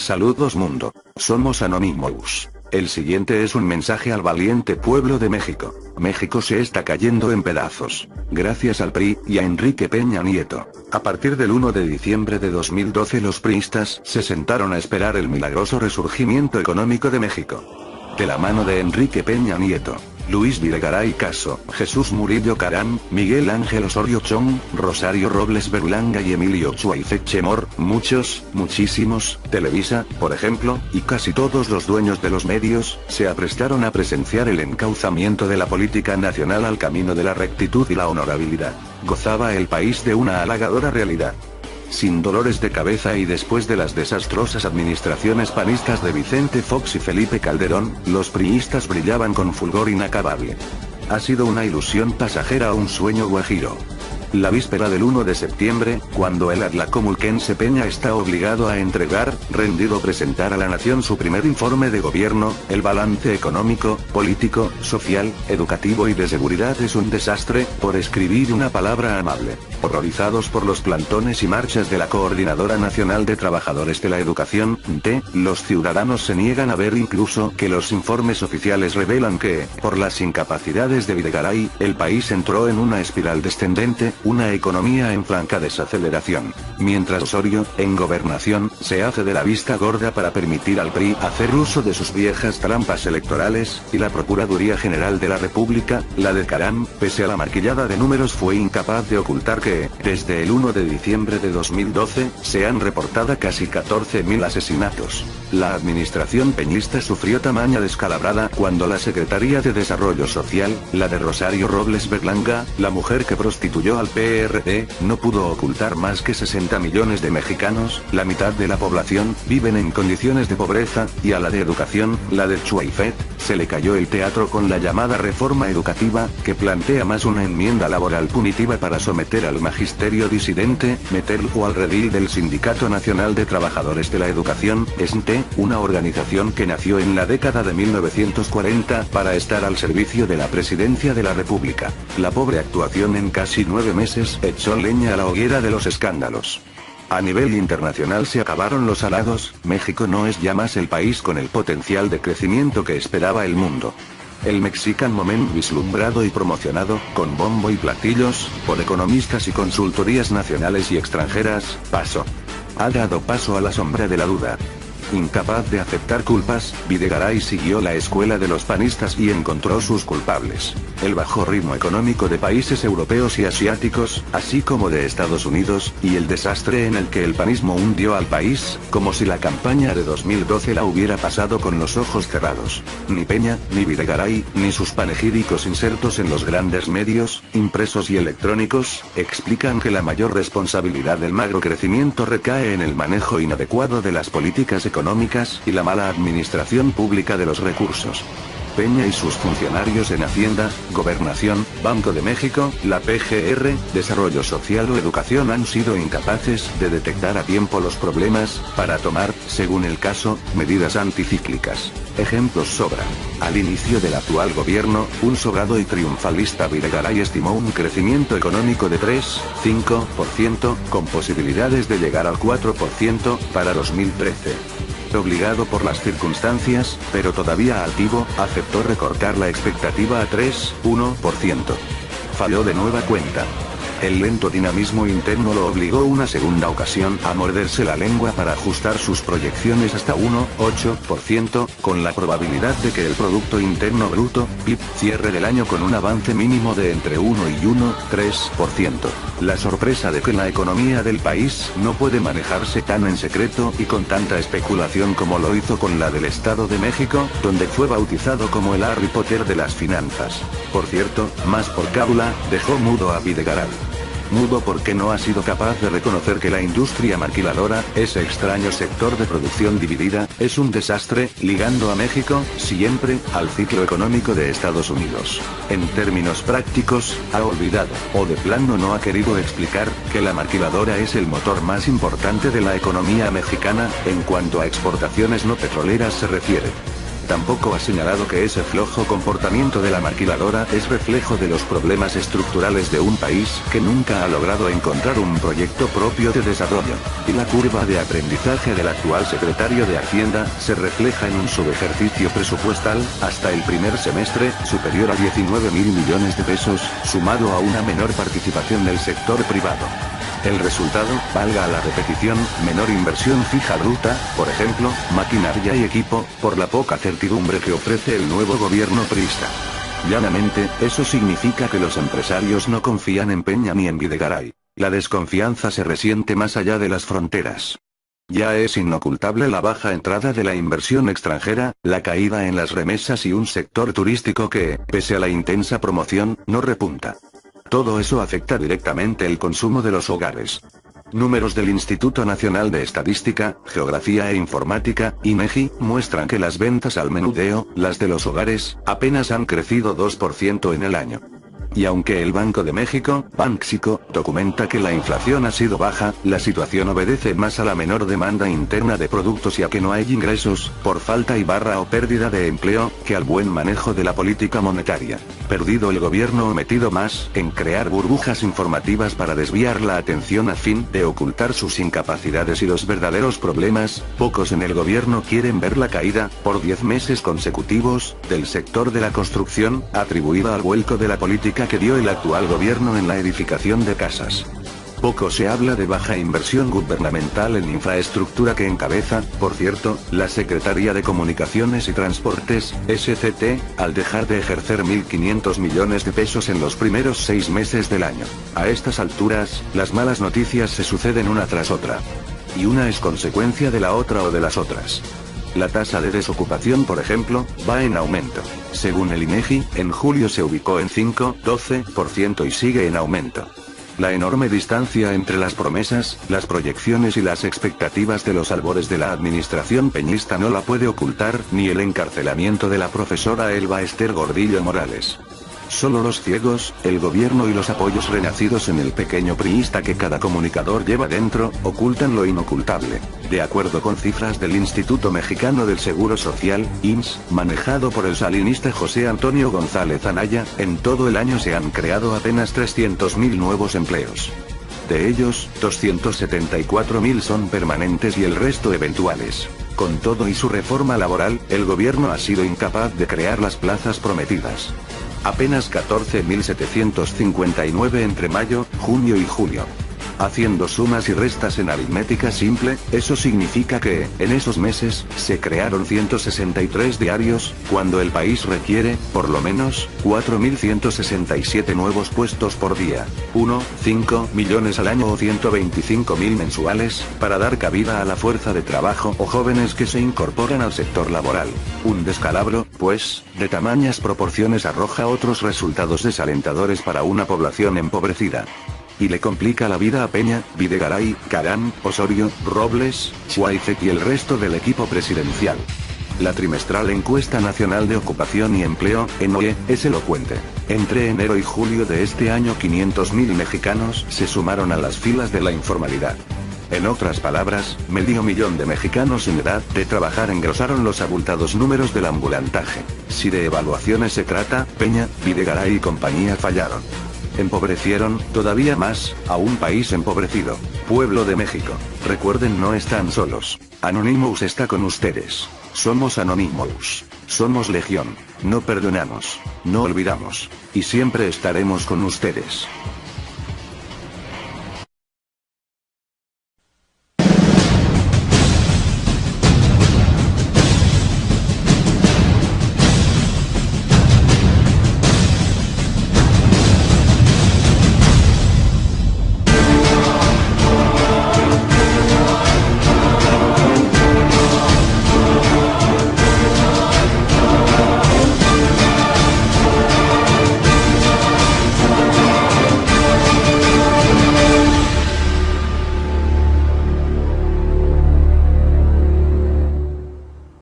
Saludos mundo. Somos Anonymous. El siguiente es un mensaje al valiente pueblo de México. México se está cayendo en pedazos. Gracias al PRI, y a Enrique Peña Nieto. A partir del 1 de diciembre de 2012 los priistas se sentaron a esperar el milagroso resurgimiento económico de México. De la mano de Enrique Peña Nieto, Luis Videgaray Caso, Jesús Murillo Caram, Miguel Ángel Osorio Chong, Rosario Robles Berlanga y Emilio Chuaifet Chemor, muchísimos, Televisa, por ejemplo, y casi todos los dueños de los medios, se aprestaron a presenciar el encauzamiento de la política nacional al camino de la rectitud y la honorabilidad. Gozaba el país de una halagadora realidad. Sin dolores de cabeza y después de las desastrosas administraciones panistas de Vicente Fox y Felipe Calderón, los priistas brillaban con fulgor inacabable. Ha sido una ilusión pasajera o un sueño guajiro. La víspera del 1 de septiembre, cuando el atlacomulquense Peña está obligado a presentar a la nación su primer informe de gobierno, el balance económico, político, social, educativo y de seguridad es un desastre, por escribir una palabra amable. Horrorizados por los plantones y marchas de la Coordinadora Nacional de Trabajadores de la Educación, los ciudadanos se niegan a ver incluso que los informes oficiales revelan que, por las incapacidades de Videgaray, el país entró en una espiral descendente, una economía en franca desaceleración. Mientras Osorio, en gobernación, se hace de la vista gorda para permitir al PRI hacer uso de sus viejas trampas electorales, y la Procuraduría General de la República, la de Caram, pese a la maquillada de números fue incapaz de ocultar que, desde el 1 de diciembre de 2012, se han reportado casi 14.000 asesinatos. La administración peñista sufrió tamaña descalabrada cuando la Secretaría de Desarrollo Social, la de Rosario Robles Berlanga, la mujer que prostituyó al PRD, no pudo ocultar más que 60 millones de mexicanos, la mitad de la población, viven en condiciones de pobreza, y a la de educación, la de Chuaifet, se le cayó el teatro con la llamada reforma educativa, que plantea más una enmienda laboral punitiva para someter al magisterio disidente, meterlo al redil del Sindicato Nacional de Trabajadores de la Educación, SNTE, una organización que nació en la década de 1940, para estar al servicio de la Presidencia de la República. La pobre actuación en casi 9 meses echó leña a la hoguera de los escándalos. A nivel internacional se acabaron los halagos, México no es ya más el país con el potencial de crecimiento que esperaba el mundo. El Mexican Moment vislumbrado y promocionado, con bombo y platillos, por economistas y consultorías nacionales y extranjeras, ha dado paso a la sombra de la duda. Incapaz de aceptar culpas, Videgaray siguió la escuela de los panistas y encontró sus culpables: el bajo ritmo económico de países europeos y asiáticos, así como de Estados Unidos, y el desastre en el que el panismo hundió al país, como si la campaña de 2012 la hubiera pasado con los ojos cerrados. Ni Peña, ni Videgaray, ni sus panegíricos insertos en los grandes medios, impresos y electrónicos, explican que la mayor responsabilidad del magro crecimiento recae en el manejo inadecuado de las políticas económicas y la mala administración pública de los recursos. Peña y sus funcionarios en Hacienda, Gobernación, Banco de México, la PGR, Desarrollo Social o Educación han sido incapaces de detectar a tiempo los problemas, para tomar, según el caso, medidas anticíclicas. Ejemplos sobran. Al inicio del actual gobierno, un sobrado y triunfalista Videgaray estimó un crecimiento económico de 3,5%, con posibilidades de llegar al 4% para 2013. Obligado por las circunstancias, pero todavía altivo, aceptó recortar la expectativa a 3,1%. Falló de nueva cuenta. El lento dinamismo interno lo obligó una segunda ocasión a morderse la lengua para ajustar sus proyecciones hasta 1,8%, con la probabilidad de que el Producto Interno Bruto, PIB, cierre del año con un avance mínimo de entre 1 y 1,3%. La sorpresa de que la economía del país no puede manejarse tan en secreto y con tanta especulación como lo hizo con la del Estado de México, donde fue bautizado como el Harry Potter de las finanzas. Por cierto, más por cábula, dejó mudo a Videgaray. Mudo porque no ha sido capaz de reconocer que la industria maquiladora, ese extraño sector de producción dividida, es un desastre, ligando a México, siempre, al ciclo económico de Estados Unidos. En términos prácticos, ha olvidado, o de plano no ha querido explicar, que la maquiladora es el motor más importante de la economía mexicana, en cuanto a exportaciones no petroleras se refiere. Tampoco ha señalado que ese flojo comportamiento de la maquiladora es reflejo de los problemas estructurales de un país que nunca ha logrado encontrar un proyecto propio de desarrollo. Y la curva de aprendizaje del actual secretario de Hacienda se refleja en un subejercicio presupuestal, hasta el primer semestre, superior a 19.000 millones de pesos, sumado a una menor participación del sector privado. El resultado, valga la repetición, menor inversión fija bruta, por ejemplo, maquinaria y equipo, por la poca certidumbre que ofrece el nuevo gobierno priista. Llanamente, eso significa que los empresarios no confían en Peña ni en Videgaray. La desconfianza se resiente más allá de las fronteras. Ya es inocultable la baja entrada de la inversión extranjera, la caída en las remesas y un sector turístico que, pese a la intensa promoción, no repunta. Todo eso afecta directamente el consumo de los hogares. Números del Instituto Nacional de Estadística, Geografía e Informática, INEGI, muestran que las ventas al menudeo, las de los hogares, apenas han crecido 2% en el año. Y aunque el Banco de México, Banxico, documenta que la inflación ha sido baja, la situación obedece más a la menor demanda interna de productos y a que no hay ingresos, por falta o pérdida de empleo, que al buen manejo de la política monetaria. Perdido el gobierno o metido más en crear burbujas informativas para desviar la atención a fin de ocultar sus incapacidades y los verdaderos problemas, pocos en el gobierno quieren ver la caída, por 10 meses consecutivos, del sector de la construcción, atribuida al vuelco de la política que dio el actual gobierno en la edificación de casas. Poco se habla de baja inversión gubernamental en infraestructura que encabeza, por cierto, la Secretaría de Comunicaciones y Transportes, SCT, al dejar de ejercer 1.500 millones de pesos en los primeros 6 meses del año. A estas alturas, las malas noticias se suceden una tras otra. Y una es consecuencia de la otra o de las otras. La tasa de desocupación, por ejemplo, va en aumento. Según el INEGI, en julio se ubicó en 5,12% y sigue en aumento. La enorme distancia entre las promesas, las proyecciones y las expectativas de los albores de la administración peñista no la puede ocultar ni el encarcelamiento de la profesora Elba Ester Gordillo Morales. Solo los ciegos, el gobierno y los apoyos renacidos en el pequeño priista que cada comunicador lleva dentro, ocultan lo inocultable. De acuerdo con cifras del Instituto Mexicano del Seguro Social, IMSS, manejado por el salinista José Antonio González Anaya, en todo el año se han creado apenas 300.000 nuevos empleos. De ellos, 274.000 son permanentes y el resto eventuales. Con todo y su reforma laboral, el gobierno ha sido incapaz de crear las plazas prometidas. Apenas 14.759 entre mayo, junio y julio. Haciendo sumas y restas en aritmética simple, eso significa que, en esos meses, se crearon 163 diarios, cuando el país requiere, por lo menos, 4.167 nuevos puestos por día. 1,5 millones al año o 125.000 mensuales, para dar cabida a la fuerza de trabajo o jóvenes que se incorporan al sector laboral. Un descalabro, pues, de tamañas proporciones arroja otros resultados desalentadores para una población empobrecida. Y le complica la vida a Peña, Videgaray, Karán, Osorio, Robles, Schweizek y el resto del equipo presidencial. La trimestral encuesta nacional de ocupación y empleo, ENOE, es elocuente. Entre enero y julio de este año 500.000 mexicanos se sumaron a las filas de la informalidad. En otras palabras, medio millón de mexicanos sin edad de trabajar engrosaron los abultados números del ambulantaje. Si de evaluaciones se trata, Peña, Videgaray y compañía fallaron. Empobrecieron, todavía más, a un país empobrecido. Pueblo de México, recuerden, no están solos. Anonymous está con ustedes. Somos Anonymous. Somos Legión. No perdonamos. No olvidamos. Y siempre estaremos con ustedes.